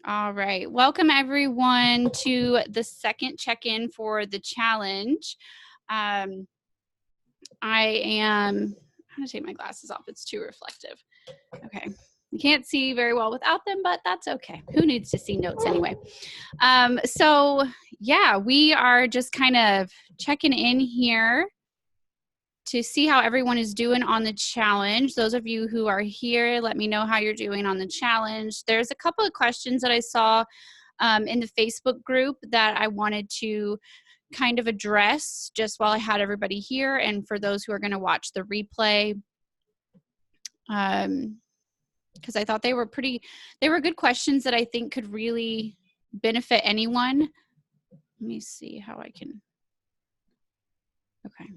All right. Welcome everyone to the second check-in for the challenge. I'm going to take my glasses off. It's too reflective. Okay. You can't see very well without them, but that's okay. Who needs to see notes anyway? So yeah, we are just kind of checking in here to see how everyone is doing on the challenge. Those of you who are here, let me know how you're doing on the challenge. There's a couple of questions that I saw in the Facebook group that I wanted to kind of address just while I had everybody here, and for those who are going to watch the replay, because I thought they were good questions that I think could really benefit anyone. Let me see how I can, okay.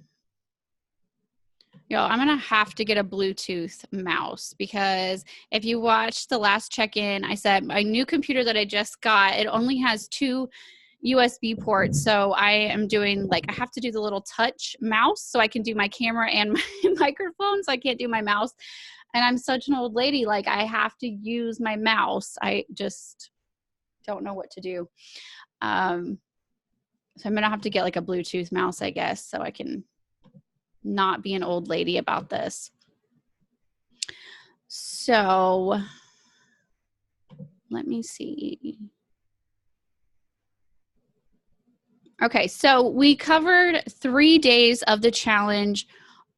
Yo, I'm gonna have to get a Bluetooth mouse, because if you watched the last check-in, I said my new computer that I just got, it only has 2 USB ports. So I am doing, like, I have to do the little touch mouse so I can do my camera and my microphone, so I can't do my mouse. And I'm such an old lady, like, I have to use my mouse. I just don't know what to do. So I'm gonna have to get like a Bluetooth mouse, I guess, so I can not be an old lady about this. So let me see. Okay, so we covered 3 days of the challenge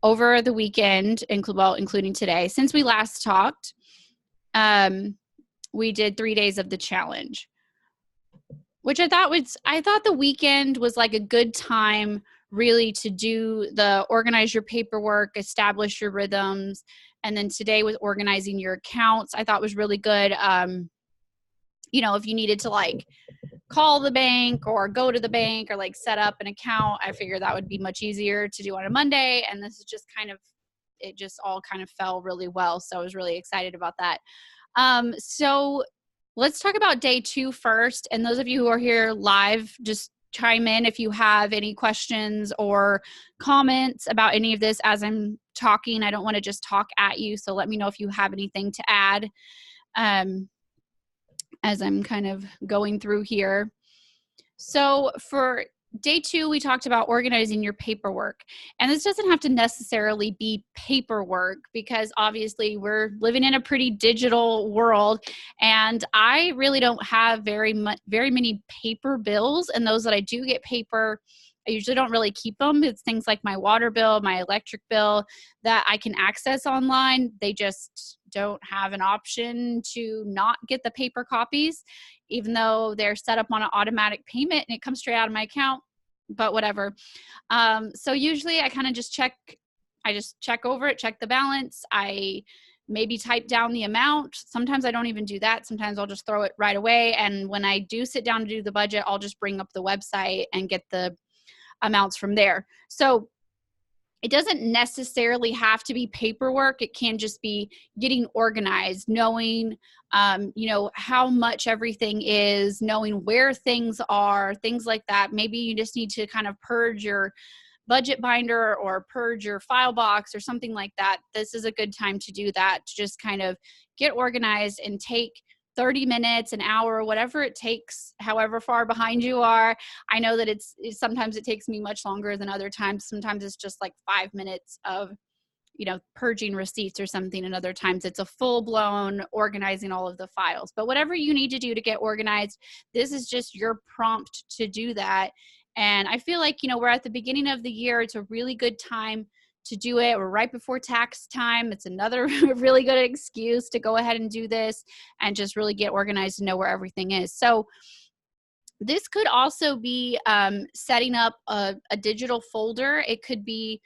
over the weekend, including today. Since we last talked, we did 3 days of the challenge, which I thought the weekend was like a good time really to do the organize your paperwork, establish your rhythms. And then today with organizing your accounts, I thought was really good. You know, if you needed to like call the bank or go to the bank or like set up an account, I figured that would be much easier to do on a Monday. And this is just kind of, it just all kind of fell really well. So I was really excited about that. So let's talk about day 2 first. And those of you who are here live, just chime in if you have any questions or comments about any of this as I'm talking. I don't want to just talk at you. So let me know if you have anything to add as I'm kind of going through here. So for day 2, we talked about organizing your paperwork. And this doesn't have to necessarily be paperwork, because obviously we're living in a pretty digital world. And I really don't have very many paper bills. And those that I do get paper, I usually don't really keep them. It's things like my water bill, my electric bill that I can access online. They just don't have an option to not get the paper copies, even though they're set up on an automatic payment and it comes straight out of my account, but whatever. So usually I kind of just check over it, check the balance. I maybe type down the amount. Sometimes I don't even do that. Sometimes I'll just throw it right away. And when I do sit down to do the budget, I'll just bring up the website and get the amounts from there. So it doesn't necessarily have to be paperwork. It can just be getting organized, knowing, you know, how much everything is, knowing where things are, things like that. Maybe you just need to kind of purge your budget binder or purge your file box or something like that. This is a good time to do that, to just kind of get organized and take 30 minutes, an hour, whatever it takes, however far behind you are. I know that sometimes it takes me much longer than other times. Sometimes it's just like 5 minutes of, you know, purging receipts or something. And other times it's a full-blown organizing all of the files. But whatever you need to do to get organized, this is just your prompt to do that. And I feel like, you know, we're at the beginning of the year. It's a really good time to do it. We're right before tax time. It's another really good excuse to go ahead and do this and just really get organized and know where everything is. So this could also be setting up a digital folder. It could be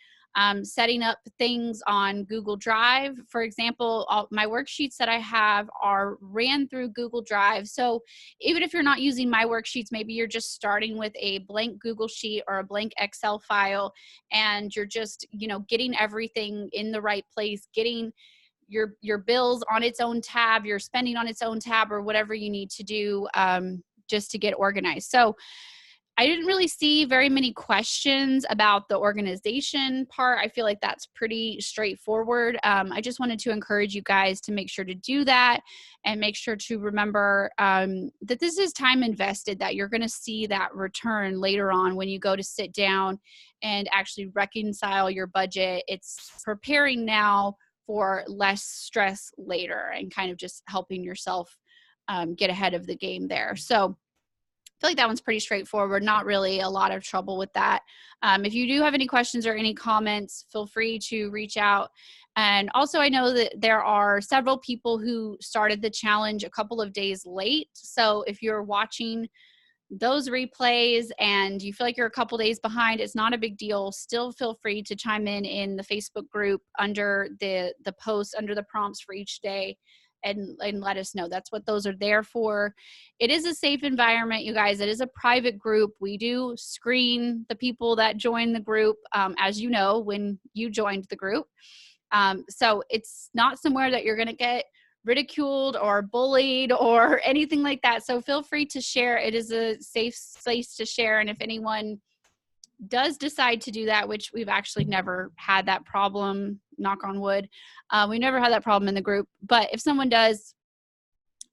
setting up things on Google Drive. For example, my worksheets that I have are ran through Google Drive. So even if you're not using my worksheets, maybe you're just starting with a blank Google sheet or a blank Excel file, and you're just, you know, getting everything in the right place, getting your bills on its own tab, your spending on its own tab, or whatever you need to do just to get organized. So I didn't really see very many questions about the organization part. I feel like that's pretty straightforward. I just wanted to encourage you guys to make sure to do that and make sure to remember that this is time invested, that you're going to see that return later on when you go to sit down and actually reconcile your budget. It's preparing now for less stress later and kind of just helping yourself get ahead of the game there. So I feel like that one's pretty straightforward, not really a lot of trouble with that. If you do have any questions or any comments, feel free to reach out. And also, I know that there are several people who started the challenge a couple of days late. So if you're watching those replays and you feel like you're a couple days behind, it's not a big deal. Still feel free to chime in the Facebook group under the posts, under the prompts for each day, and let us know. That's what those are there for. It is a safe environment, you guys. It is a private group. We do screen the people that join the group, as you know, when you joined the group. So it's not somewhere that you're going to get ridiculed or bullied or anything like that. So feel free to share. It is a safe place to share. And if anyone does decide to do that, which we've actually never had that problem, knock on wood, we never had that problem in the group. But if someone does,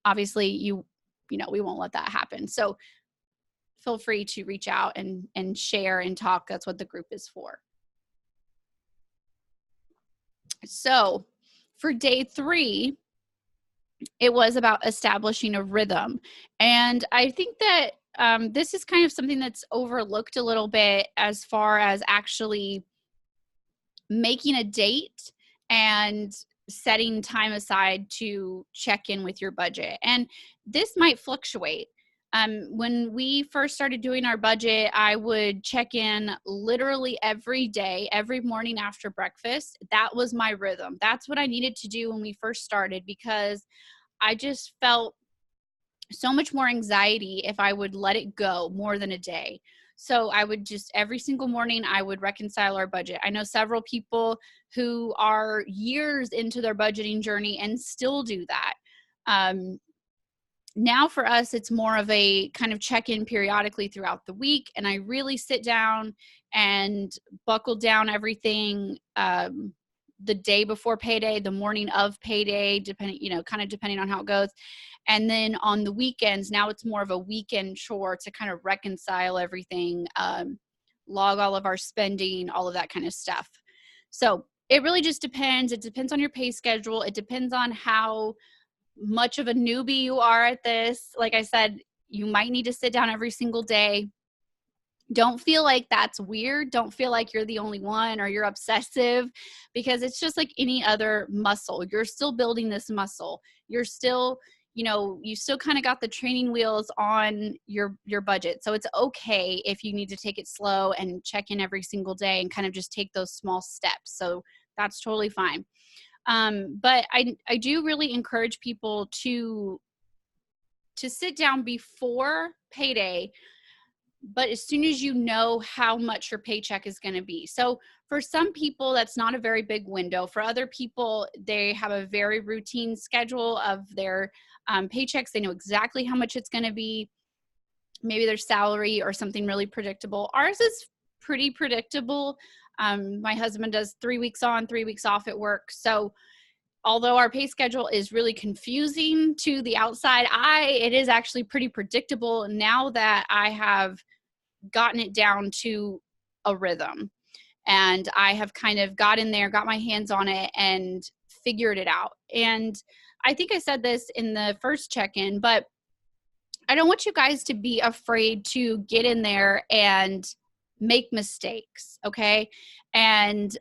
obviously you know, we won't let that happen. So feel free to reach out and share and talk. That's what the group is for. So for day 3, it was about establishing a rhythm. And I think that this is kind of something that's overlooked a little bit as far as actually making a date and setting time aside to check in with your budget. And this might fluctuate. When we first started doing our budget, I would check in literally every day, every morning after breakfast. That was my rhythm. That's what I needed to do when we first started, because I just felt so much more anxiety if I would let it go more than a day. So I would just, every single morning, I would reconcile our budget. I know several people who are years into their budgeting journey and still do that. Now for us, it's more of a kind of check-in periodically throughout the week. And I really sit down and buckle down everything the day before payday, the morning of payday, depending, you know, kind of depending on how it goes. And then on the weekends, now it's more of a weekend chore to kind of reconcile everything, log all of our spending, all of that kind of stuff. So it really just depends. It depends on your pay schedule. It depends on how much of a newbie you are at this. Like I said, you might need to sit down every single day. Don't feel like that's weird. Don't feel like you're the only one or you're obsessive, because it's just like any other muscle. You're still building this muscle. You're still, you know, you still kind of got the training wheels on your budget. So it's okay if you need to take it slow and check in every single day and kind of just take those small steps. So that's totally fine. But I do really encourage people to sit down before payday, but as soon as you know how much your paycheck is going to be. So for some people, that's not a very big window. For other people, they have a very routine schedule of their paychecks. They know exactly how much it's going to be. Maybe their salary or something really predictable. Ours is pretty predictable. My husband does 3 weeks on, 3 weeks off at work. So although our pay schedule is really confusing to the outside eye, it is actually pretty predictable now that I have gotten it down to a rhythm. And I have kind of got in there, got my hands on it, and figured it out. And I think I said this in the first check-in, but I don't want you guys to be afraid to get in there and make mistakes, okay? And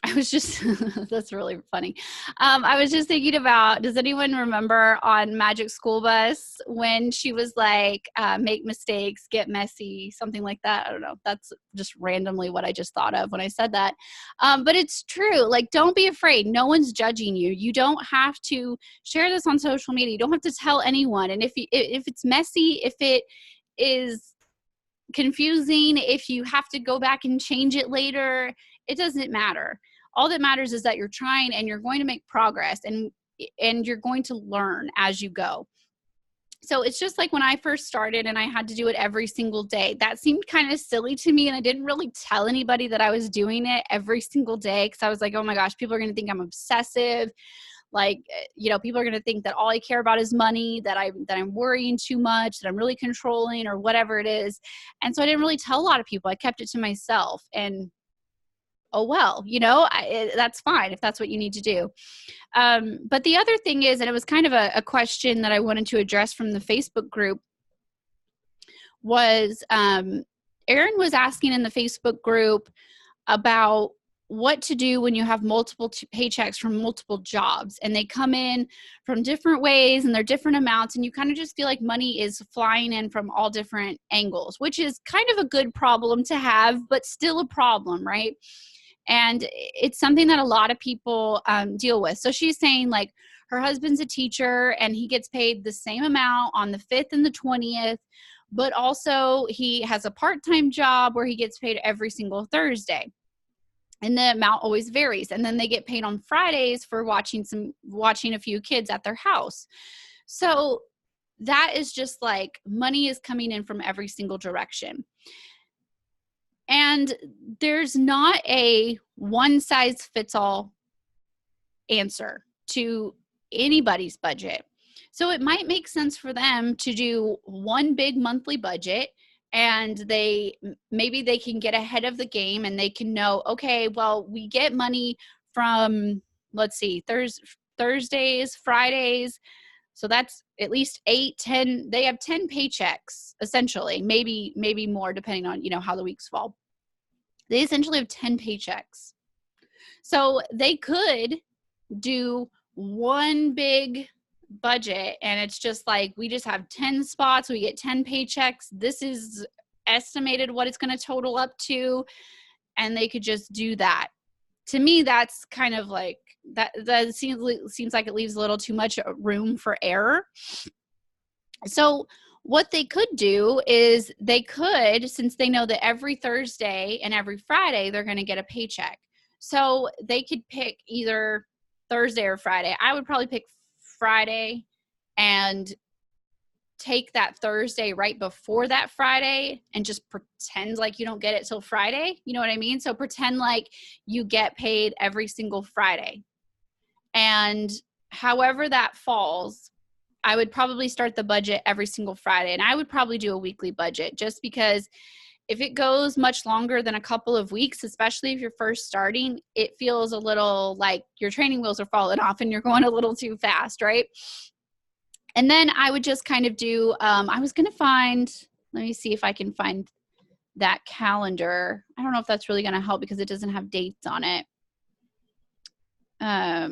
I was just, that's really funny. I was just thinking about, does anyone remember on Magic School Bus when she was like, make mistakes, get messy, something like that? I don't know. That's just randomly what I just thought of when I said that. But it's true. Like, don't be afraid. No one's judging you. You don't have to share this on social media. You don't have to tell anyone. And if it's messy, if it is confusing, if you have to go back and change it later, it doesn't matter. All that matters is that you're trying and you're going to make progress, and you're going to learn as you go. So it's just like when I first started and I had to do it every single day, that seemed kind of silly to me. And I didn't really tell anybody that I was doing it every single day, because I was like, oh my gosh, people are going to think I'm obsessive. Like, people are going to think that all I care about is money, that I'm worrying too much, that I'm really controlling, or whatever it is. And so I didn't really tell a lot of people. I kept it to myself, and oh, well, that's fine if that's what you need to do. But the other thing is, and it was kind of a question that I wanted to address from the Facebook group, was Erin was asking in the Facebook group about what to do when you have multiple paychecks from multiple jobs, and they come in from different ways and they're different amounts, and you kind of just feel like money is flying in from all different angles, which is kind of a good problem to have, but still a problem, right? And it's something that a lot of people deal with. So she's saying, like, her husband's a teacher and he gets paid the same amount on the 5th and the 20th, but also he has a part-time job where he gets paid every single Thursday. And the amount always varies. And then they get paid on Fridays for watching a few kids at their house. So that is just like money is coming in from every single direction. And there's not a one size fits all answer to anybody's budget. So it might make sense for them to do one big monthly budget, and maybe they can get ahead of the game and they can know, okay, well, we get money from, let's see, Thursdays, Fridays. So that's at least 8, 10, they have 10 paychecks, essentially, maybe more depending on, how the weeks fall. They essentially have 10 paychecks. So they could do one big budget, and it's just like, we just have 10 spots, we get 10 paychecks, this is estimated what it's going to total up to, and they could just do that. To me, that's kind of like that seems like it leaves a little too much room for error. So what they could do is since they know that every Thursday and every Friday they're going to get a paycheck, so they could pick either Thursday or Friday. I would probably pick Friday and take that Thursday right before that Friday and just pretend like you don't get it till Friday. You know what I mean? So pretend like you get paid every single Friday. And however that falls, I would probably start the budget every single Friday. And I would probably do a weekly budget, just because if it goes much longer than a couple of weeks, especially if you're first starting, it feels a little like your training wheels are falling off and you're going a little too fast, right? And then I would just kind of do, I was going to let me see if I can find that calendar. I don't know if that's really going to help because it doesn't have dates on it. Let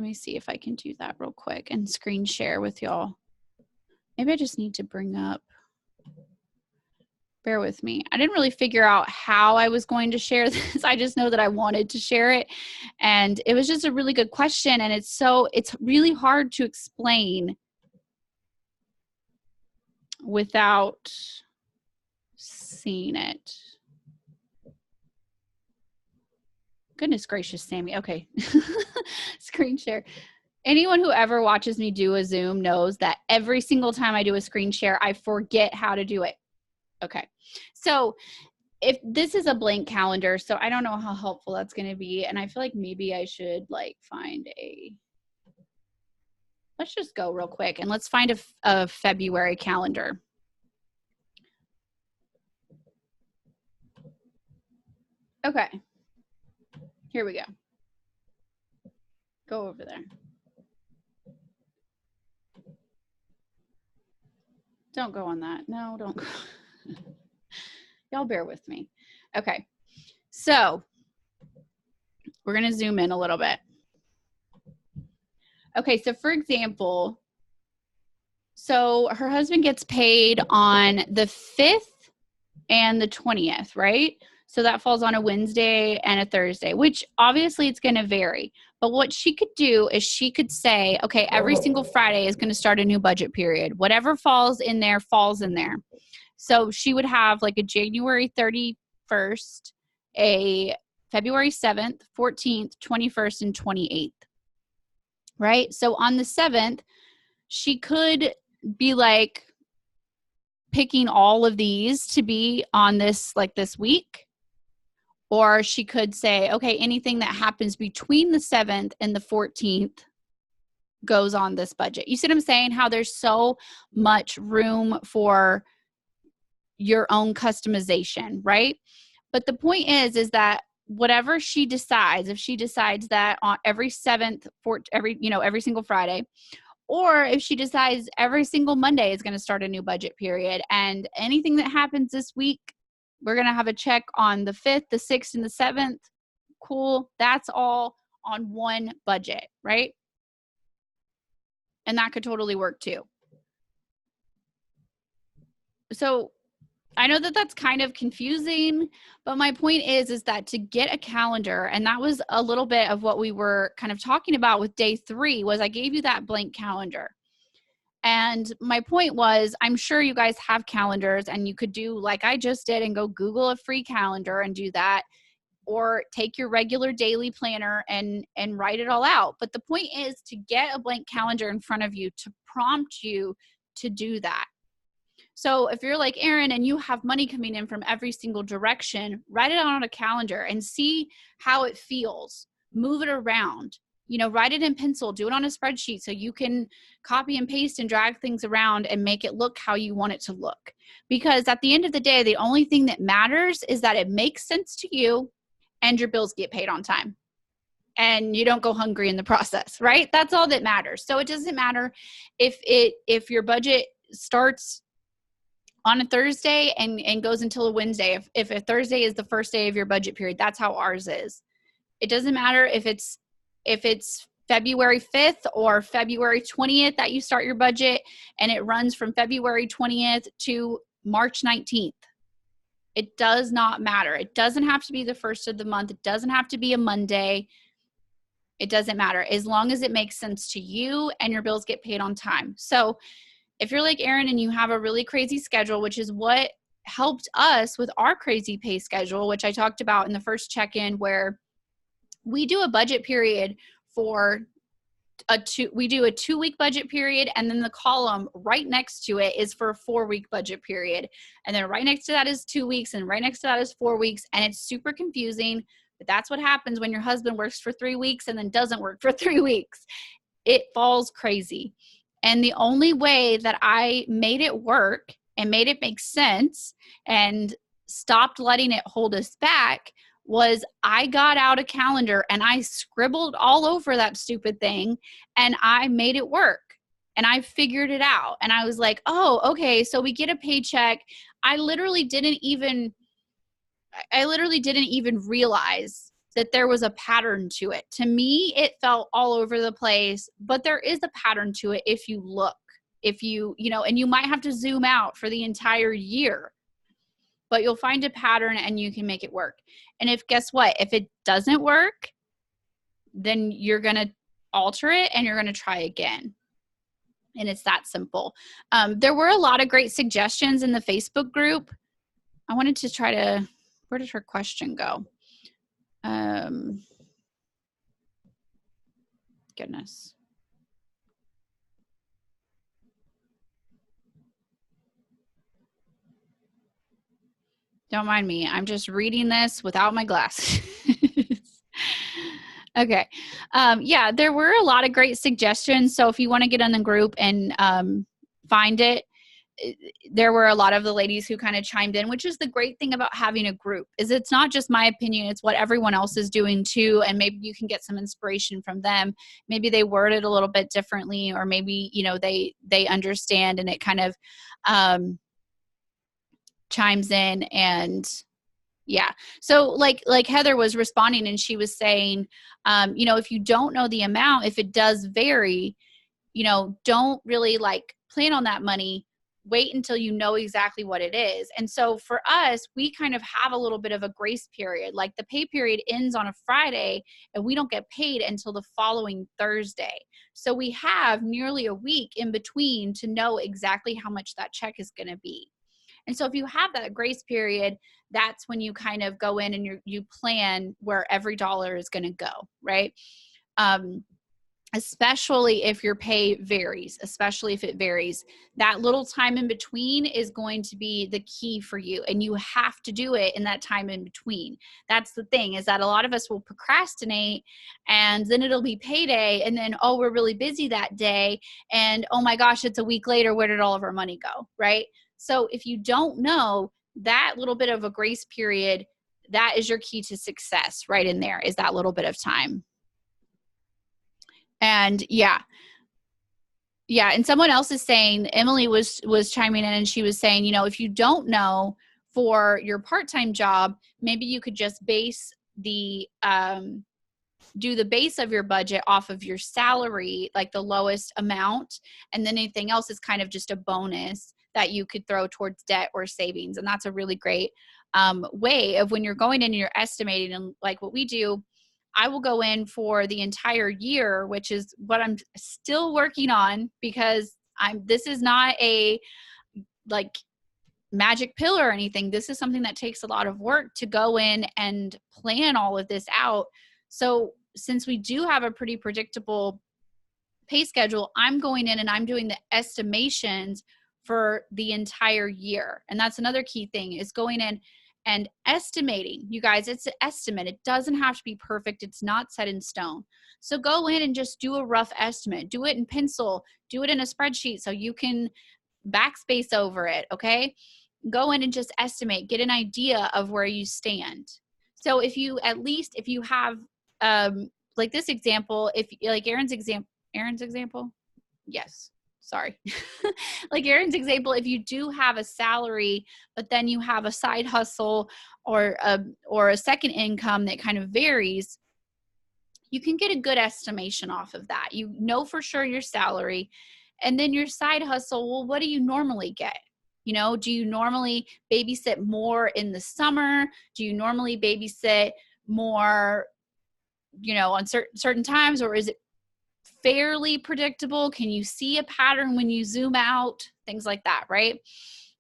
me see if I can do that real quick and screen share with y'all. Maybe I just need to bring up, bear with me. I didn't really figure out how I was going to share this. I just know that I wanted to share it. And it was just a really good question. And it's really hard to explain without seeing it. Goodness gracious, Sammy. Okay. Screen share. Anyone who ever watches me do a Zoom knows that every single time I do a screen share, I forget how to do it. Okay. So if this is a blank calendar, so I don't know how helpful that's going to be. And I feel like maybe I should find let's just go real quick and let's find a February calendar. Okay. Here we go. Go over there. Don't go on that. No, don't. Y'all bear with me. Okay. So we're going to zoom in a little bit. Okay. So for example, so her husband gets paid on the 5th and the 20th, right? So that falls on a Wednesday and a Thursday, which obviously it's going to vary. But what she could do is she could say, okay, every single Friday is going to start a new budget period. Whatever falls in there, falls in there. So she would have like a January 31st, a February 7th, 14th, 21st, and 28th. right? So on the 7th, she could be like picking all of these to be on this, like this week. Or she could say, okay, anything that happens between the 7th and the 14th goes on this budget. You see what I'm saying? How there's so much room for your own customization, right? But the point is that whatever she decides, if she decides that on every 7th for every single Friday, or if she decides every single Monday is going to start a new budget period, and anything that happens this week, we're going to have a check on the 5th, the 6th, and the 7th. Cool. That's all on one budget, right? And that could totally work too. So I know that that's kind of confusing, but my point is that to get a calendar, and that was a little bit of what we were kind of talking about with day 3, was I gave you that blank calendar. And my point was, I'm sure you guys have calendars, and you could do like I just did and go Google a free calendar and do that, or take your regular daily planner and write it all out. But the point is to get a blank calendar in front of you to prompt you to do that. So if you're like Erin and you have money coming in from every single direction, write it on a calendar and see how it feels. Move it around. Write it in pencil, do it on a spreadsheet so you can copy and paste and drag things around and make it look how you want it to look. Because at the end of the day, the only thing that matters is that it makes sense to you and your bills get paid on time. And you don't go hungry in the process, right? That's all that matters. So it doesn't matter if your budget starts on a Thursday and goes until a Wednesday. If a Thursday is the first day of your budget period, that's how ours is. It doesn't matter if it's February 5th or February 20th that you start your budget, and it runs from February 20th to March 19th. It does not matter. It doesn't have to be the first of the month. It doesn't have to be a Monday. It doesn't matter as long as it makes sense to you and your bills get paid on time. So if you're like Erin and you have a really crazy schedule, which is what helped us with our crazy pay schedule, which I talked about in the first check-in, where we do a budget period for we do a 2-week budget period, and then the column right next to it is for a 4-week budget period. And then right next to that is 2 weeks, and right next to that is 4 weeks. And it's super confusing, but that's what happens when your husband works for 3 weeks and then doesn't work for 3 weeks. It falls crazy. And the only way that I made it work and made it make sense and stopped letting it hold us back was I got out a calendar and I scribbled all over that stupid thing and I made it work and I figured it out. And I was like, oh, okay, so we get a paycheck. I literally didn't even realize that there was a pattern to it. To me, it felt all over the place, but there is a pattern to it if you look, and you might have to zoom out for the entire year, but you'll find a pattern and you can make it work. And guess what? If it doesn't work, then you're going to alter it and you're going to try again. And it's that simple. There were a lot of great suggestions in the Facebook group. I wanted to where did her question go? Goodness. Don't mind me. I'm just reading this without my glasses. Okay. Yeah, there were a lot of great suggestions. So if you want to get in the group and find it, there were a lot of the ladies who kind of chimed in, which is the great thing about having a group, is it's not just my opinion, it's what everyone else is doing too. And maybe you can get some inspiration from them. Maybe they word it a little bit differently, or maybe, they understand and it kind of chimes in. And yeah. So like Heather was responding and she was saying, if you don't know the amount, if it does vary, don't really plan on that money. Wait until you know exactly what it is. And so for us, we kind of have a little bit of a grace period. Like the pay period ends on a Friday and we don't get paid until the following Thursday. So we have nearly a week in between to know exactly how much that check is going to be. And so if you have that grace period, that's when you kind of go in and you plan where every dollar is going to go, right? especially if your pay varies, especially if it varies. That little time in between is going to be the key for you, and you have to do it in that time in between. That's the thing, is that a lot of us will procrastinate, and then it'll be payday, and then, oh, we're really busy that day, and oh my gosh, it's a week later, where did all of our money go, right? So if you don't know, that little bit of a grace period, that is your key to success right in there, is that little bit of time. And yeah. And someone else is saying, Emily was chiming in, and she was saying, if you don't know for your part-time job, maybe you could just base the, do the base of your budget off of your salary, like the lowest amount. And then anything else is kind of just a bonus that you could throw towards debt or savings. And that's a really great way of when you're going in and you're estimating. And like what we do, I will go in for the entire year, which is what I'm still working on, because this is not a like magic pill or anything. This is something that takes a lot of work to go in and plan all of this out. So since we do have a pretty predictable pay schedule, I'm going in and I'm doing the estimations for the entire year. And that's another key thing, is going in and estimating. You guys, it's an estimate. It doesn't have to be perfect. It's not set in stone. So go in and just do a rough estimate. Do it in pencil. Do it in a spreadsheet so you can backspace over it, okay? Go in and just estimate. Get an idea of where you stand. So if you have, like this example, if like Aaron's example, yes. Sorry. Like Aaron's example, if you do have a salary, but then you have a side hustle or a second income that kind of varies, you can get a good estimation off of that. You know for sure your salary, and then your side hustle. Well, what do you normally get? Do you normally babysit more in the summer? Do you normally babysit more, on certain times, or is it fairly predictable? Can you see a pattern when you zoom out? Things like that, right?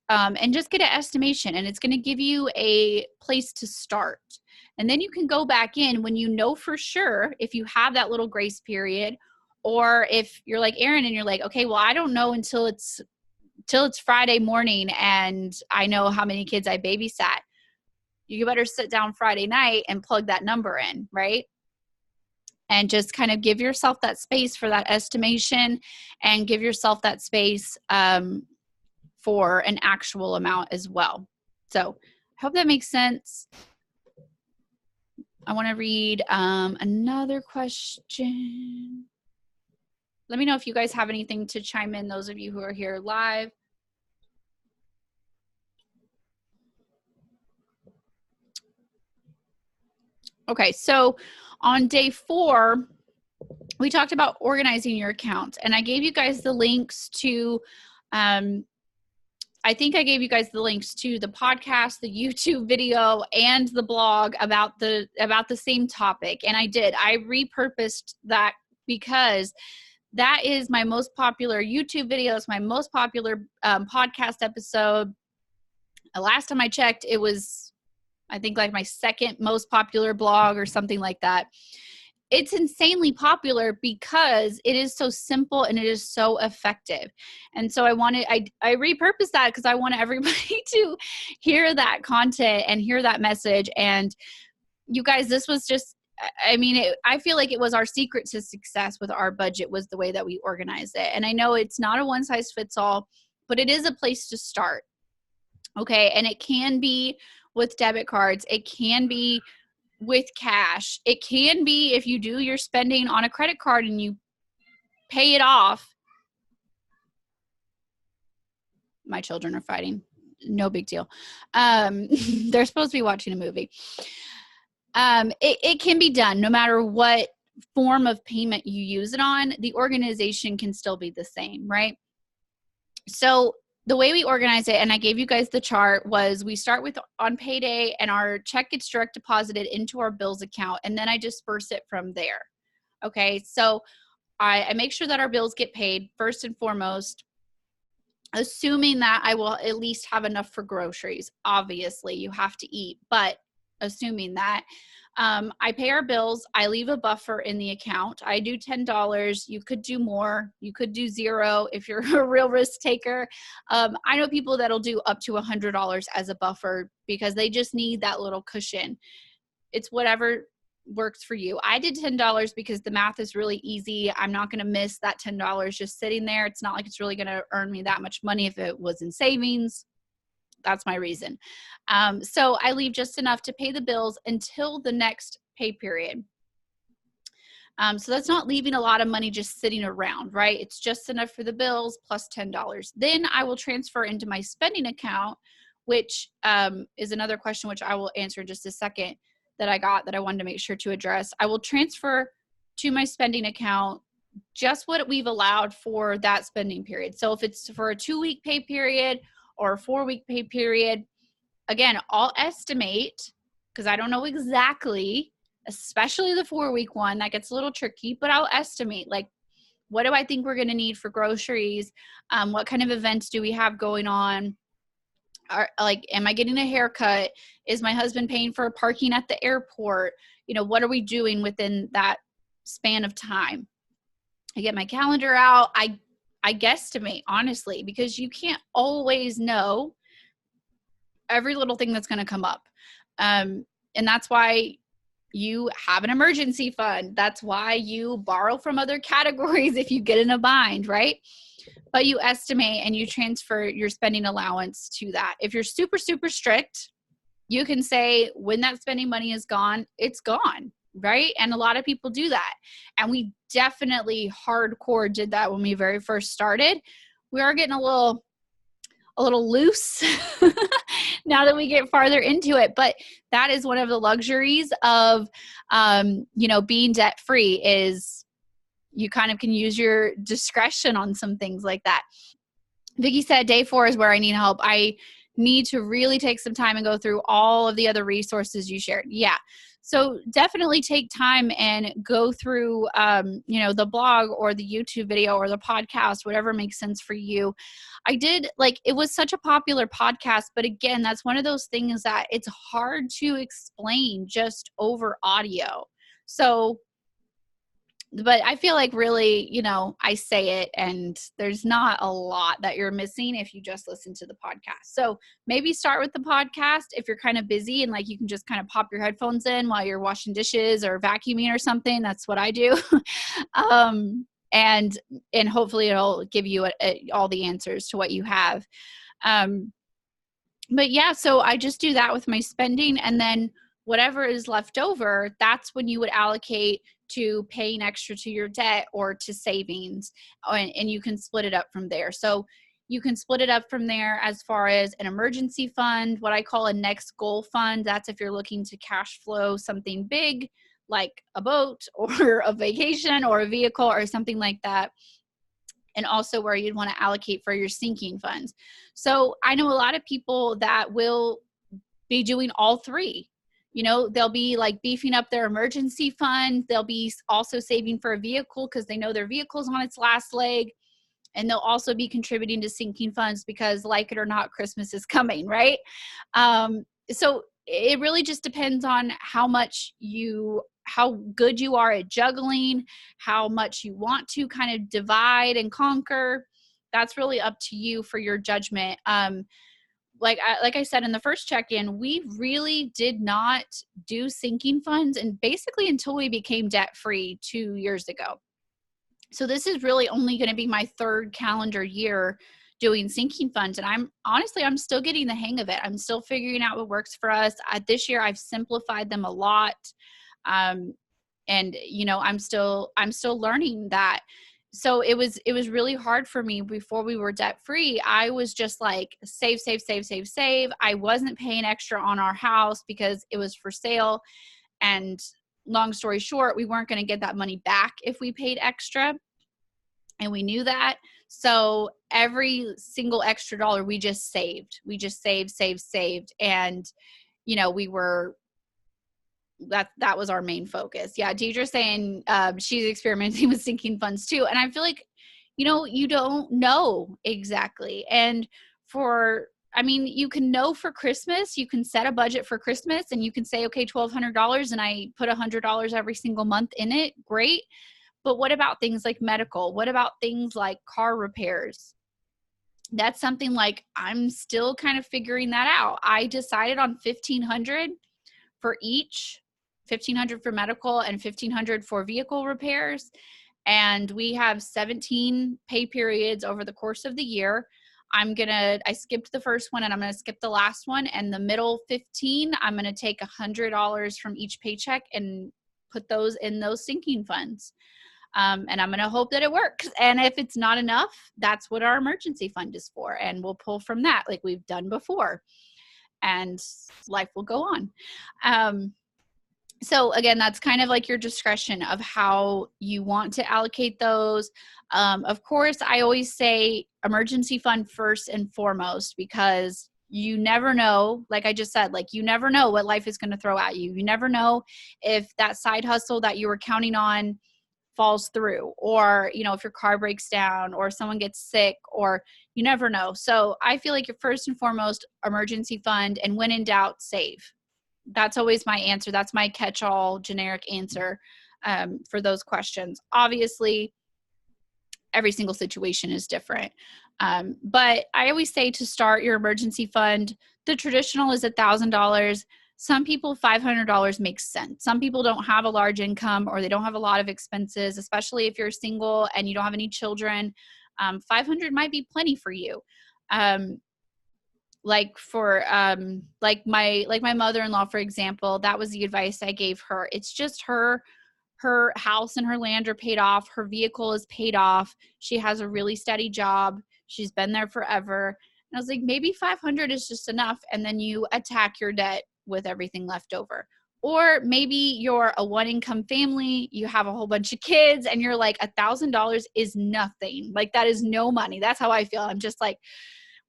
And just get an estimation, and it's going to give you a place to start. And then you can go back in when you know for sure, if you have that little grace period, or if you're like Aaron and you're like, okay, well, I don't know until it's Friday morning and I know how many kids I babysat. You better sit down Friday night and plug that number in, right? And just kind of give yourself that space for that estimation, and give yourself that space for an actual amount as well. So I hope that makes sense. I want to read another question. Let me know if you guys have anything to chime in, those of you who are here live. Okay, so on day 4, we talked about organizing your account, and I gave you guys the links to, I think I gave you guys the links to the podcast, the YouTube video, and the blog about the same topic. And I repurposed that because that is my most popular YouTube video. It's my most popular podcast episode. Last time I checked, it was, I think, like my second most popular blog or something like that. It's insanely popular because it is so simple and it is so effective. And so I repurposed that because I want everybody to hear that content and hear that message. And you guys, this was just, I feel like it was our secret to success with our budget, was the way that we organize it. And I know it's not a one size fits all, but it is a place to start. Okay. And it can be with debit cards. It can be with cash. It can be if you do your spending on a credit card and you pay it off. My children are fighting. No big deal. They're supposed to be watching a movie. It can be done no matter what form of payment you use it on. The organization can still be the same, right? So the way we organize it, and I gave you guys the chart, was we start with on payday and our check gets direct deposited into our bills account, and then I disperse it from there. Okay, so I make sure that our bills get paid first and foremost, assuming that I will at least have enough for groceries. Obviously, you have to eat, but assuming that. I pay our bills. I leave a buffer in the account. I do $10. You could do more. You could do zero if you're a real risk taker. I know people that'll do up to $100 as a buffer because they just need that little cushion. It's whatever works for you. I did $10 because the math is really easy. I'm not going to miss that $10 just sitting there. It's not like it's really going to earn me that much money if it was in savings. That's my reason. So I leave just enough to pay the bills until the next pay period. So that's not leaving a lot of money just sitting around, right? It's just enough for the bills plus $10. Then I will transfer into my spending account, which is another question which I will answer in just a second that I got that I wanted to make sure to address. I will transfer to my spending account just what we've allowed for that spending period. So if it's for a 2-week pay period or a 4-week pay period, again, I'll estimate because I don't know exactly, especially the 4-week one, that gets a little tricky, but I'll estimate like, what do I think we're going to need for groceries? What kind of events do we have going on? Am I getting a haircut? Is my husband paying for parking at the airport? What are we doing within that span of time? I get my calendar out. I guesstimate, honestly, because you can't always know every little thing that's going to come up. And that's why you have an emergency fund. That's why you borrow from other categories if you get in a bind, right? But you estimate and you transfer your spending allowance to that. If you're super, super strict, you can say when that spending money is gone, it's gone, right? And a lot of people do that. And we definitely hardcore did that when we very first started. We are getting a little loose now that we get farther into it. But that is one of the luxuries of, being debt free is you kind of can use your discretion on some things like that. Vicki said, day 4 is where I need help. I need to really take some time and go through all of the other resources you shared. Yeah. So definitely take time and go through, the blog or the YouTube video or the podcast, whatever makes sense for you. It was such a popular podcast, but again, that's one of those things that it's hard to explain just over audio. So, but I feel like really, I say it and there's not a lot that you're missing if you just listen to the podcast. So maybe start with the podcast if you're kind of busy and you can just kind of pop your headphones in while you're washing dishes or vacuuming or something. That's what I do. And hopefully it'll give you all the answers to what you have. But yeah, so I just do that with my spending, and then whatever is left over, that's when you would allocate to paying extra to your debt or to savings, and you can split it up from there. So you can split it up from there as far as an emergency fund, what I call a next goal fund. That's if you're looking to cash flow something big like a boat or a vacation or a vehicle or something like that. And also where you'd want to allocate for your sinking funds. So I know a lot of people that will be doing all three. They'll be beefing up their emergency fund. They'll be also saving for a vehicle because they know their vehicle's on its last leg. And they'll also be contributing to sinking funds because, like it or not, Christmas is coming, right? So it really just depends on how good you are at juggling, how much you want to kind of divide and conquer. That's really up to you for your judgment. Like I said in the first check-in, we really did not do sinking funds and basically until we became debt-free 2 years ago. So this is really only going to be my 3rd calendar year doing sinking funds. And I'm still getting the hang of it. I'm still figuring out what works for us. This year I've simplified them a lot. And I'm still learning that. So it was really hard for me before we were debt free. I was just save. I wasn't paying extra on our house because it was for sale. And long story short, we weren't going to get that money back if we paid extra. And we knew that. So every single extra dollar we just saved. We just saved. And, that was our main focus. Yeah. Deidre's saying she's experimenting with sinking funds too. And I feel like, you don't know exactly. And for I mean, you can know for Christmas, you can set a budget for Christmas and you can say, okay, $1,200 and I put $100 every single month in it. Great. But what about things like medical? What about things like car repairs? That's something like I'm still kind of figuring that out. I decided on $1,500 for each, $1,500 for medical and $1,500 for vehicle repairs. And we have 17 pay periods over the course of the year. I skipped the first one and I'm going to skip the last one. And the middle 15, I'm going to take $100 from each paycheck and put those in those sinking funds. And I'm going to hope that it works. And if it's not enough, that's what our emergency fund is for. And we'll pull from that like we've done before. And life will go on. So again, that's kind of like your discretion of how you want to allocate those. Of course, I always say emergency fund first and foremost, because you never know, like I just said, like you never know what life is going to throw at you. You never know if that side hustle that you were counting on falls through, or, you know, if your car breaks down or someone gets sick, or you never know. So I feel like your first and foremost emergency fund, and when in doubt, save. That's always my answer. That's my catch-all generic answer for those questions. Obviously, every single situation is different. But I always say to start your emergency fund, the traditional is $1,000. Some people, $500 makes sense. Some people don't have a large income or they don't have a lot of expenses, especially if you're single and you don't have any children. 500 might be plenty for you. Like my mother-in-law, for example, that was the advice I gave her. It's just her house and her land are paid off. Her vehicle is paid off. She has a really steady job. She's been there forever. And I was like, maybe 500 is just enough. And then you attack your debt with everything left over. Or maybe you're a one income family, you have a whole bunch of kids, and you're like, $1,000 is nothing. Like, that is no money. That's how I feel. I'm just like,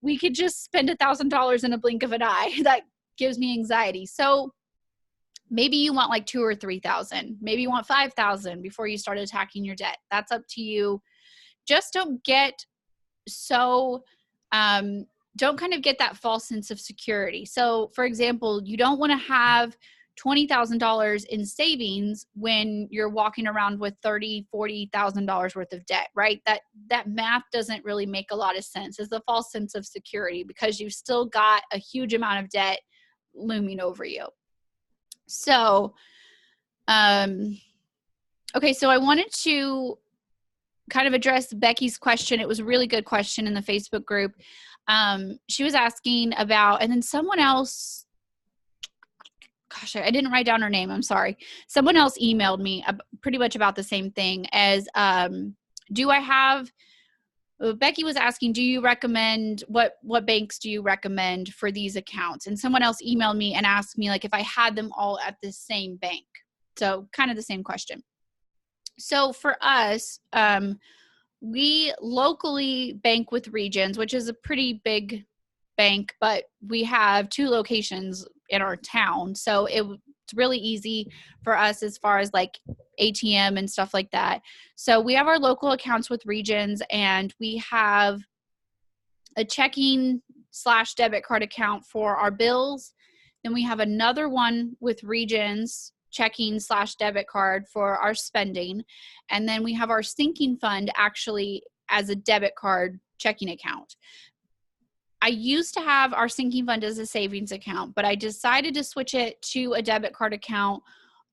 we could just spend $1,000 in a blink of an eye. That gives me anxiety. So maybe you want like 2,000 or 3,000. Maybe you want 5,000 before you start attacking your debt. That's up to you. Just don't get so, don't kind of get that false sense of security. So for example, you don't want to have $20,000 in savings when you're walking around with $30,000, $40,000 worth of debt, right? That math doesn't really make a lot of sense. It's a false sense of security because you've still got a huge amount of debt looming over you. So, okay, so I wanted to kind of address Becky's question. It was a really good question in the Facebook group. She was asking about, and then someone else, gosh, I didn't write down her name. I'm sorry. Someone else emailed me pretty much about the same thing as, Becky was asking, do you recommend, what banks do you recommend for these accounts? And someone else emailed me and asked me like if I had them all at the same bank. So kind of the same question. So for us, we locally bank with Regions, which is a pretty big bank, but we have 2 locations in our town. So it's really easy for us as far as like ATM and stuff like that. So we have our local accounts with Regions, and we have a checking/debit card account for our bills. Then we have another one with Regions, checking/debit card for our spending. And then we have our sinking fund actually as a debit card checking account. I used to have our sinking fund as a savings account, but I decided to switch it to a debit card account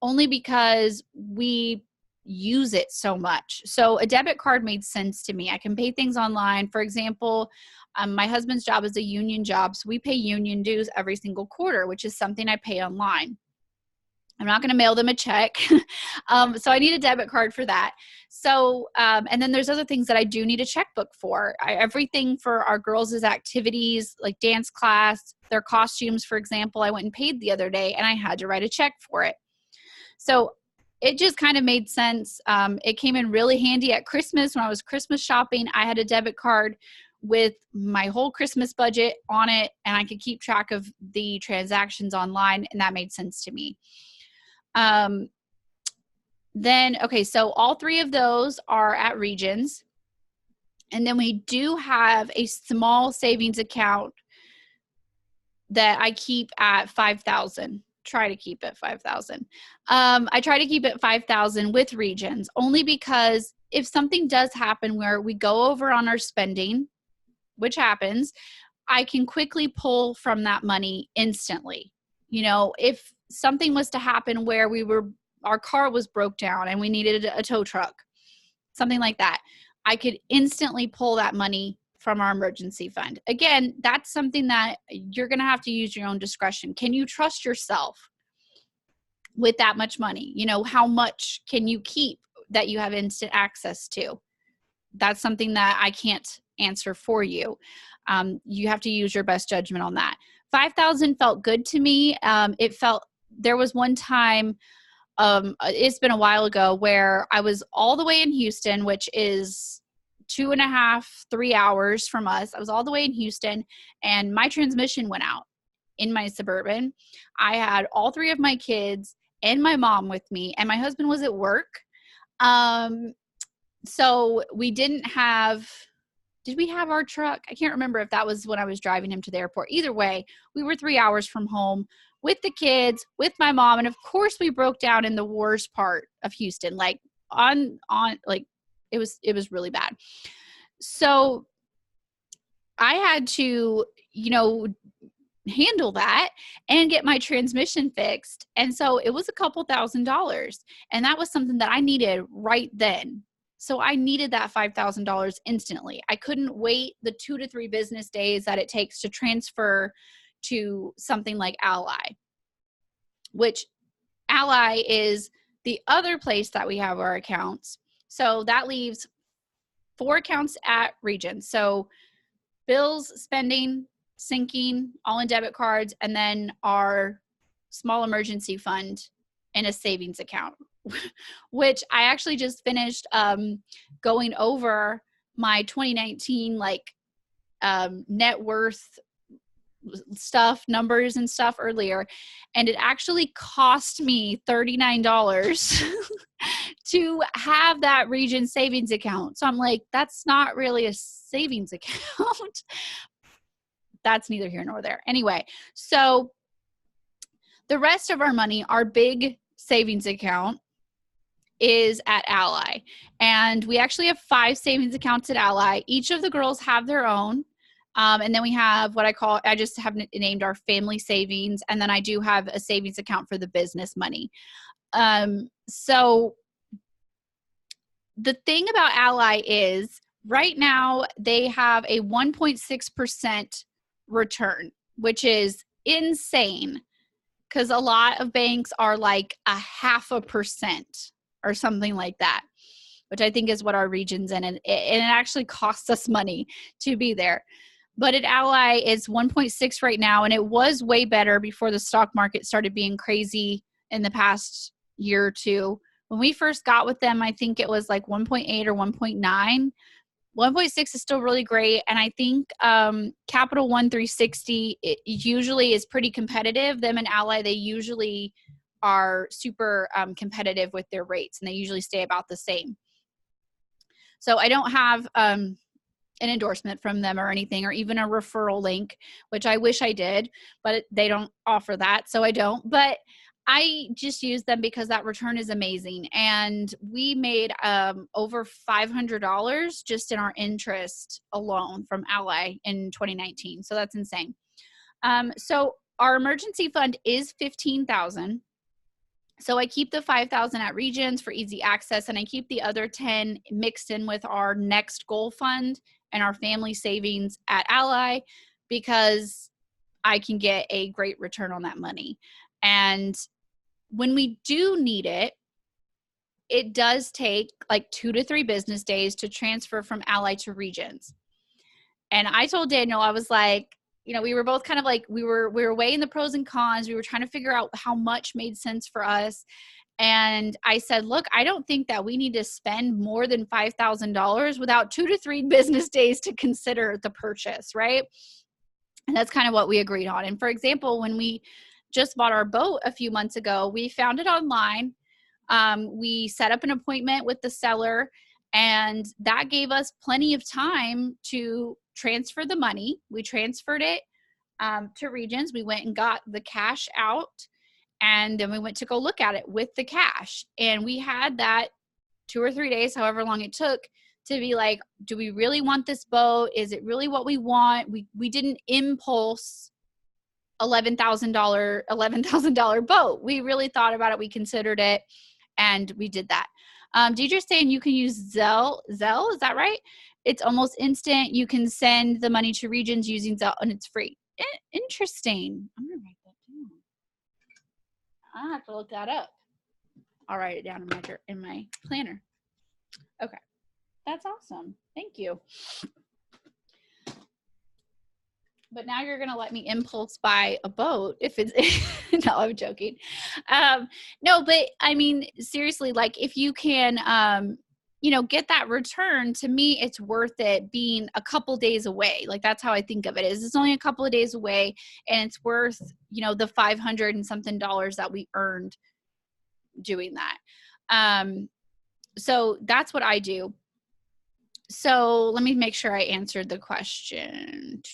only because we use it so much. So a debit card made sense to me. I can pay things online. For example, my husband's job is a union job, so we pay union dues every single quarter, which is something I pay online. I'm not going to mail them a check. So I need a debit card for that. So, and then there's other things that I do need a checkbook for. Everything for our girls' activities, like dance class, their costumes, for example, I went and paid the other day and I had to write a check for it. So it just kind of made sense. It came in really handy at Christmas when I was Christmas shopping. I had a debit card with my whole Christmas budget on it, and I could keep track of the transactions online, and that made sense to me. Then, okay, so all 3 of those are at Regions. And then we do have a small savings account that I keep at 5,000. Try to keep it 5,000. I try to keep it 5,000 with regions, only because if something does happen where we go over on our spending, which happens, I can quickly pull from that money instantly. You know, if something was to happen where our car was broke down and we needed a tow truck, something like that, I could instantly pull that money from our emergency fund. Again, that's something that you're going to have to use your own discretion. Can you trust yourself with that much money? You know, how much can you keep that you have instant access to? That's something that I can't answer for you. You have to use your best judgment on that. 5,000 felt good to me. There was one time, it's been a while ago, where I was all the way in Houston, which is 2.5, 3 hours from us. I was all the way in Houston, and my transmission went out in my Suburban. I had all 3 of my kids and my mom with me, and my husband was at work. So we did we have our truck? I can't remember if that was when I was driving him to the airport. Either way, we were 3 hours from home with the kids, with my mom. And of course we broke down in the worst part of Houston, like like it was really bad. So I had to, handle that and get my transmission fixed. And so it was a couple $1,000s, and that was something that I needed right then. So I needed that $5,000 instantly. I couldn't wait the 2 to 3 business days that it takes to transfer to something like Ally, which Ally is the other place that we have our accounts. So that leaves 4 accounts at Region. So bills, spending, sinking, all in debit cards, and then our small emergency fund and a savings account, which I actually just finished going over my 2019 net worth numbers and stuff earlier, and it actually cost me $39 to have that Region savings account. So I'm like, that's not really a savings account. That's neither here nor there. Anyway, so the rest of our money, our big savings account, is at Ally. And we actually have 5 savings accounts at Ally. Each of the girls have their own. And then we have I just have named our family savings. And then I do have a savings account for the business money. So the thing about Ally is right now they have a 1.6% return, which is insane, because a lot of banks are like 0.5% or something like that, which I think is what our Region's in. And it actually costs us money to be there. But at Ally, it's 1.6 right now, and it was way better before the stock market started being crazy in the past year or two. When we first got with them, I think it was like 1.8 or 1.9. 1.6 is still really great, and I think Capital One 360 it usually is pretty competitive. Them and Ally, they usually are super competitive with their rates, and they usually stay about the same. So I don't have an endorsement from them or anything, or even a referral link, which I wish I did, but they don't offer that, so I don't. But I just use them because that return is amazing. And we made over $500 just in our interest alone from Ally in 2019. So that's insane. So our emergency fund is $15,000. So I keep the $5,000 at Regions for easy access, and I keep the other 10 mixed in with our next goal fund and our family savings at Ally, because I can get a great return on that money. And when we do need it, it does take like 2 to 3 business days to transfer from Ally to Regions. And I told Daniel, I was like, we were both kind of like, we were weighing the pros and cons. We were trying to figure out how much made sense for us. And I said, look, I don't think that we need to spend more than $5,000 without 2 to 3 business days to consider the purchase, right? And that's kind of what we agreed on. And for example, when we just bought our boat a few months ago, we found it online. We set up an appointment with the seller, and that gave us plenty of time to transfer the money. We transferred it to Regions. We went and got the cash out, and then we went to go look at it with the cash. And we had that 2 or 3 days, however long it took, to be like, do we really want this boat? Is it really what we want? We didn't impulse $11,000 boat. We really thought about it. We considered it, and we did that. Deidre's saying you can use Zelle. Zelle, is that right? It's almost instant. You can send the money to Regions using Zelle, and it's free. Interesting. I'm gonna write that down. I have to look that up. I'll write it down in my planner. Okay, that's awesome. Thank you. But now you're gonna let me impulse buy a boat if it's no, I'm joking. No, but I mean, seriously, like if you can get that return, to me it's worth it being a couple days away. Like that's how I think of it, is it's only a couple of days away, and it's worth the $500 and something that we earned doing that. So that's what I do. So let me make sure I answered the question.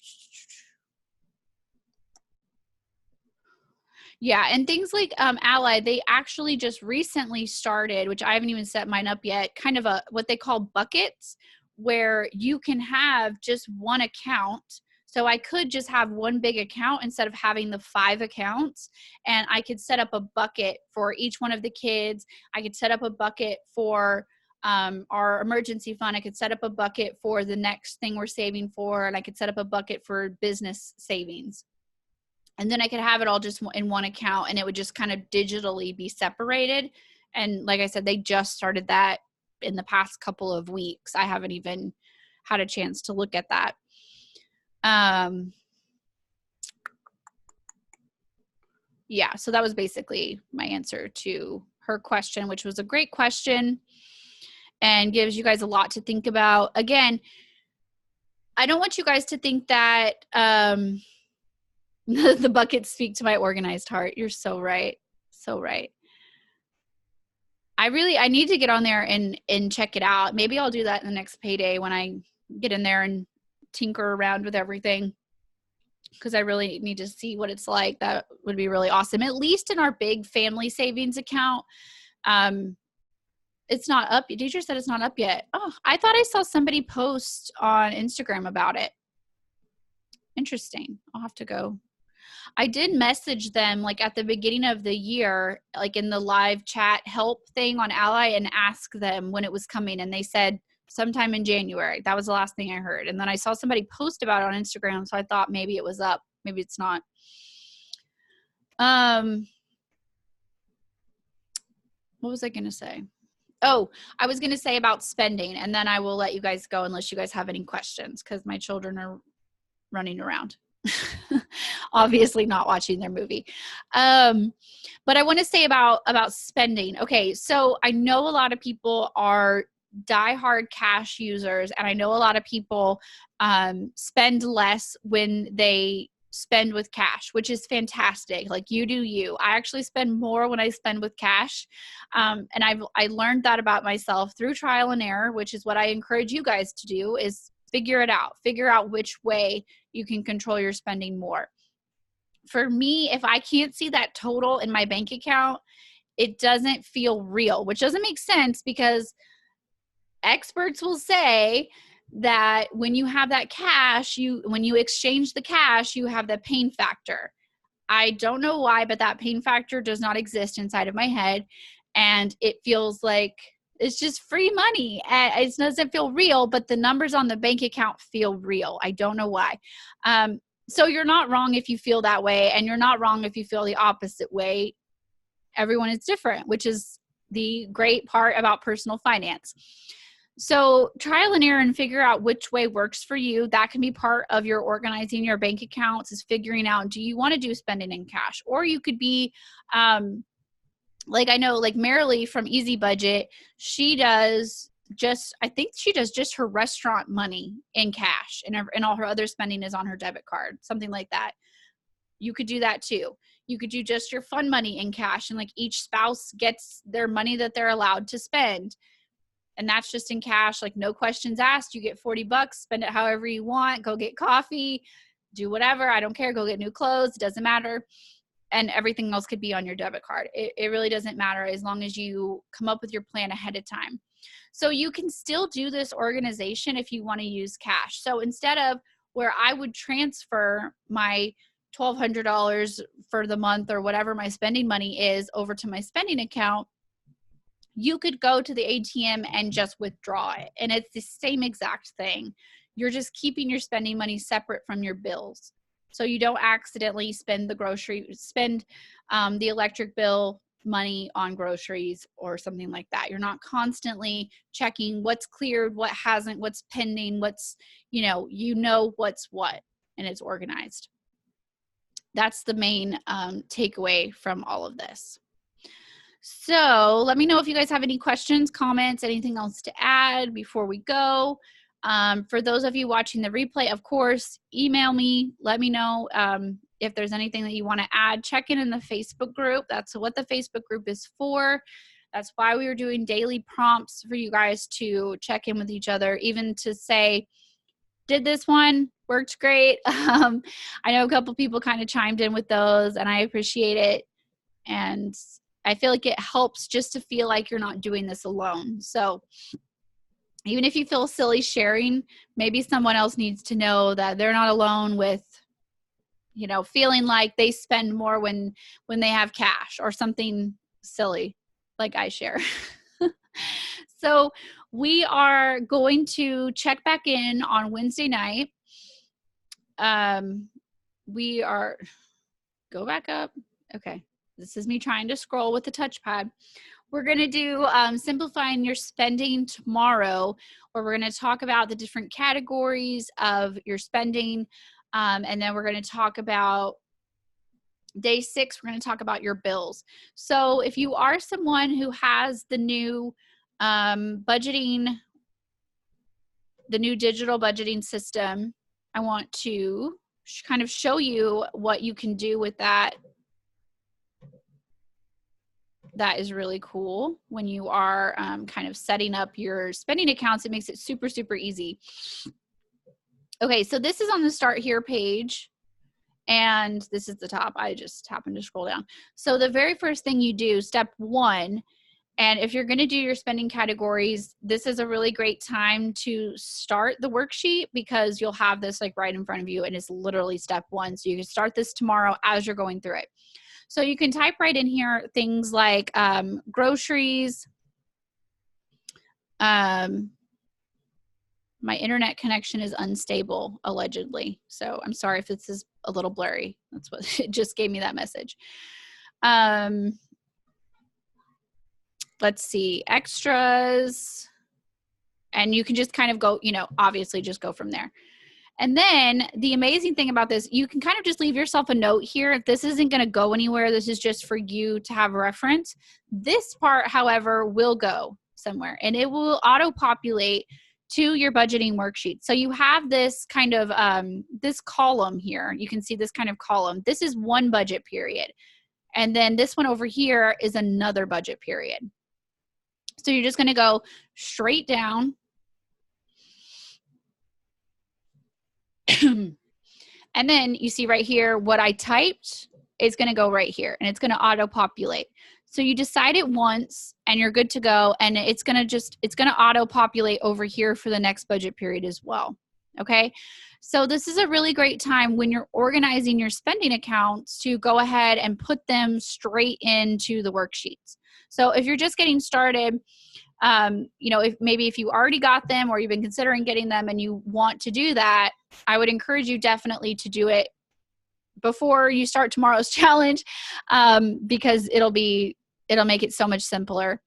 Yeah, and things like Ally, they actually just recently started, which I haven't even set mine up yet, kind of what they call buckets, where you can have just one account. So I could just have one big account instead of having the 5 accounts, and I could set up a bucket for each one of the kids. I could set up a bucket for our emergency fund. I could set up a bucket for the next thing we're saving for, and I could set up a bucket for business savings. And then I could have it all just in one account, and it would just kind of digitally be separated. And like I said, they just started that in the past couple of weeks. I haven't even had a chance to look at that. Yeah, so that was basically my answer to her question, which was a great question and gives you guys a lot to think about. Again, I don't want you guys to think that the buckets speak to my organized heart. You're so right. So right. I need to get on there and check it out. Maybe I'll do that in the next payday when I get in there and tinker around with everything, because I really need to see what it's like. That would be really awesome. At least in our big family savings account. It's not up. Deidre said it's not up yet. Oh, I thought I saw somebody post on Instagram about it. Interesting. I'll have to go. I did message them like at the beginning of the year, like in the live chat help thing on Ally, and ask them when it was coming. And they said sometime in January. That was the last thing I heard. And then I saw somebody post about it on Instagram. So I thought maybe it was up. Maybe it's not. What was I going to say? Oh, I was going to say about spending, and then I will let you guys go unless you guys have any questions, because my children are running around. Obviously not watching their movie. But I want to say about spending. Okay, so I know a lot of people are diehard cash users, and I know a lot of people spend less when they spend with cash, which is fantastic. Like, you do you. I actually spend more when I spend with cash. And I learned that about myself through trial and error, which is what I encourage you guys to do, is figure it out. Figure out which way you can control your spending more. For me, if I can't see that total in my bank account, it doesn't feel real, which doesn't make sense, because experts will say that when you have that cash, when you exchange the cash, you have the pain factor. I don't know why, but that pain factor does not exist inside of my head. And it feels like it's just free money. It doesn't feel real, but the numbers on the bank account feel real. I don't know why. So you're not wrong if you feel that way, and you're not wrong if you feel the opposite way. Everyone is different, which is the great part about personal finance. So trial and error and figure out which way works for you. That can be part of your organizing your bank accounts, is figuring out, do you want to do spending in cash? Or you could be, like, I know, like Marilee from Easy Budget, I think she does just her restaurant money in cash, and all her other spending is on her debit card, something like that. You could do that too. You could do just your fun money in cash, and like each spouse gets their money that they're allowed to spend. And that's just in cash, like no questions asked. You get $40, spend it however you want, go get coffee, do whatever. I don't care. Go get new clothes. It doesn't matter. And everything else could be on your debit card. It really doesn't matter as long as you come up with your plan ahead of time. So you can still do this organization if you want to use cash. So instead of where I would transfer my $1,200 for the month or whatever my spending money is over to my spending account, you could go to the ATM and just withdraw it. And it's the same exact thing. You're just keeping your spending money separate from your bills. So you don't accidentally spend the electric bill money on groceries or something like that. You're not constantly checking what's cleared, what hasn't, what's pending, what's, you know what's what, and it's organized. That's the main takeaway from all of this. So let me know if you guys have any questions, comments, anything else to add before we go. For those of you watching the replay, of course, email me. Let me know if there's anything that you want to add. Check in the Facebook group. That's what the Facebook group is for. That's why we were doing daily prompts for you guys to check in with each other, even to say, did this one, worked great. I know a couple people kind of chimed in with those, and I appreciate it. And I feel like it helps just to feel like you're not doing this alone. So even if you feel silly sharing, maybe someone else needs to know that they're not alone with, feeling like they spend more when they have cash or something silly like I share. So we are going to check back in on Wednesday night. Go back up. Okay. This is me trying to scroll with the touchpad. We're going to do simplifying your spending tomorrow, where we're going to talk about the different categories of your spending. And then we're going to talk about day 6, we're going to talk about your bills. So if you are someone who has the new digital budgeting system, I want to kind of show you what you can do with that. That is really cool. When you are kind of setting up your spending accounts, it makes it super, super easy. Okay, so this is on the Start Here page, and this is the top. I just happened to scroll down. So the very first thing you do, step 1, and if you're going to do your spending categories, this is a really great time to start the worksheet, because you'll have this like right in front of you, and it's literally step 1. So you can start this tomorrow as you're going through it. So you can type right in here things like groceries. My internet connection is unstable, allegedly. So I'm sorry if this is a little blurry. That's what it just gave me, that message. Let's see, extras. And you can just kind of go, obviously just go from there. And then the amazing thing about this, you can kind of just leave yourself a note here. If this isn't going to go anywhere, this is just for you to have a reference. This part, however, will go somewhere, and it will auto-populate to your budgeting worksheet. So you have this kind of, this column here. You can see this kind of column. This is one budget period. And then this one over here is another budget period. So you're just going to go straight down. And then you see right here, what I typed is going to go right here, and it's going to auto-populate. So you decide it once and you're good to go, and it's going to auto-populate over here for the next budget period as well. Okay. So this is a really great time when you're organizing your spending accounts to go ahead and put them straight into the worksheets. So if you're just getting started, if you already got them or you've been considering getting them and you want to do that, I would encourage you definitely to do it before you start tomorrow's challenge, because it'll make it so much simpler.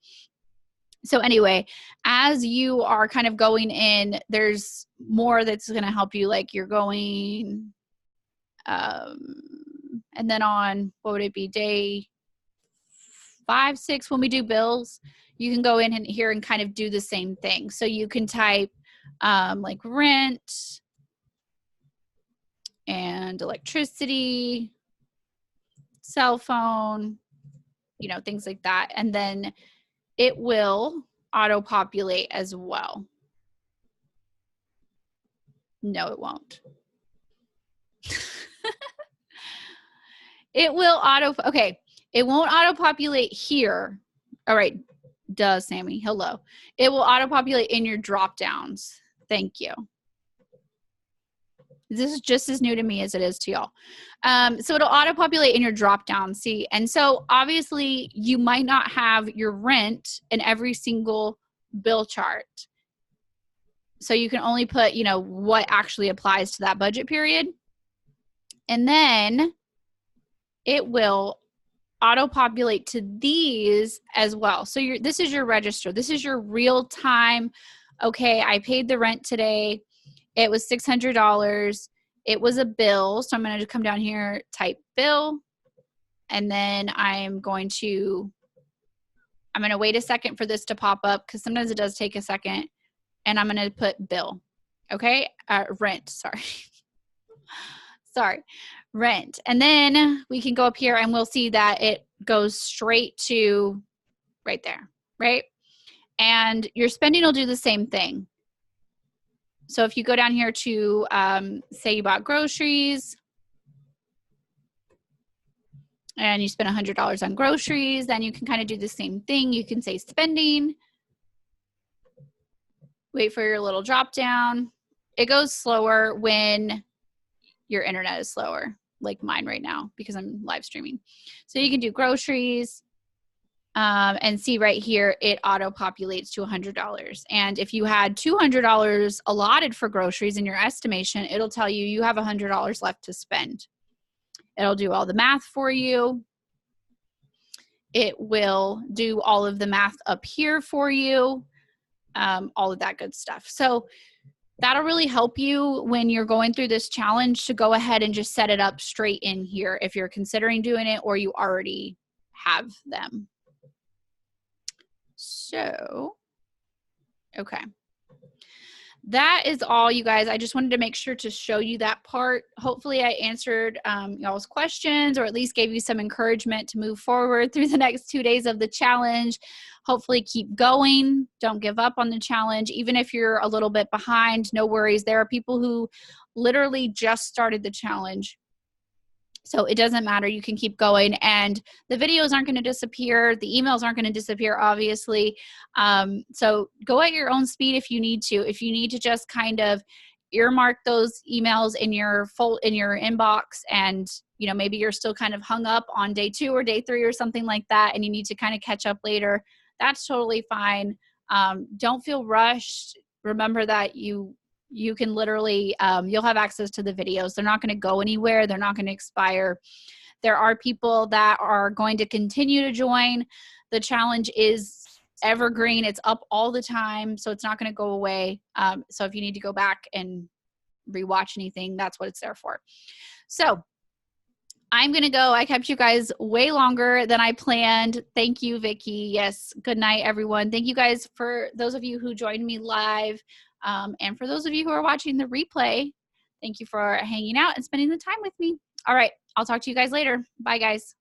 So anyway, as you are kind of going in, there's more that's going to help you. Like you're going, and then on, what would it be, day 5, 6, when we do bills, you can go in and here and kind of do the same thing. So you can type like rent and electricity, cell phone, things like that. And then it will auto-populate as well. No, it won't. It will okay. It won't auto-populate here. All right. Duh, Sammy. Hello. It will auto-populate in your drop-downs. Thank you. This is just as new to me as it is to y'all. So it'll auto-populate in your drop-down, see? And so obviously you might not have your rent in every single bill chart. So you can only put, you know, what actually applies to that budget period. And then it will auto-populate to these as well. So this is your register. This is your real time. Okay, I paid the rent today. It was $600. It was a bill. So I'm going to come down here, type bill, and then I'm going to wait a second for this to pop up because sometimes it does take a second. And I'm going to put bill. Okay, rent, sorry. Sorry, rent. And then we can go up here and we'll see that it goes straight to right there, right? And your spending will do the same thing. So if you go down here to, say you bought groceries and you spent $100 on groceries, then you can kind of do the same thing. You can say spending, wait for your little drop down. It goes slower when your internet is slower, like mine right now, because I'm live streaming. So you can do groceries and see right here, it auto-populates to $100. And if you had $200 allotted for groceries in your estimation, it'll tell you you have $100 left to spend. It'll do all the math for you. It will do all of the math up here for you, all of that good stuff. So that'll really help you when you're going through this challenge to go ahead and just set it up straight in here if you're considering doing it or you already have them. So, okay. That is all, you guys. I just wanted to make sure to show you that part. Hopefully I answered y'all's questions or at least gave you some encouragement to move forward through the next 2 days of the challenge. Hopefully keep going. Don't give up on the challenge. Even if you're a little bit behind, no worries. There are people who literally just started the challenge. So it doesn't matter. You can keep going. And the videos aren't going to disappear. The emails aren't going to disappear, obviously. So go at your own speed if you need to. If you need to just kind of earmark those emails in your inbox and, you know, maybe you're still kind of hung up on day 2 or day 3 or something like that and you need to kind of catch up later, that's totally fine. Don't feel rushed. Remember that you can literally, you'll have access to the videos. They're not going to go anywhere. They're not going to expire. There are people that are going to continue to join. The challenge is evergreen. It's up all the time, so it's not going to go away. So if you need to go back and rewatch anything, that's what it's there for. So I'm going to go. I kept you guys way longer than I planned. Thank you, Vicki. Yes. Good night, everyone. Thank you guys for those of you who joined me live. And for those of you who are watching the replay, thank you for hanging out and spending the time with me. All right. I'll talk to you guys later. Bye, guys.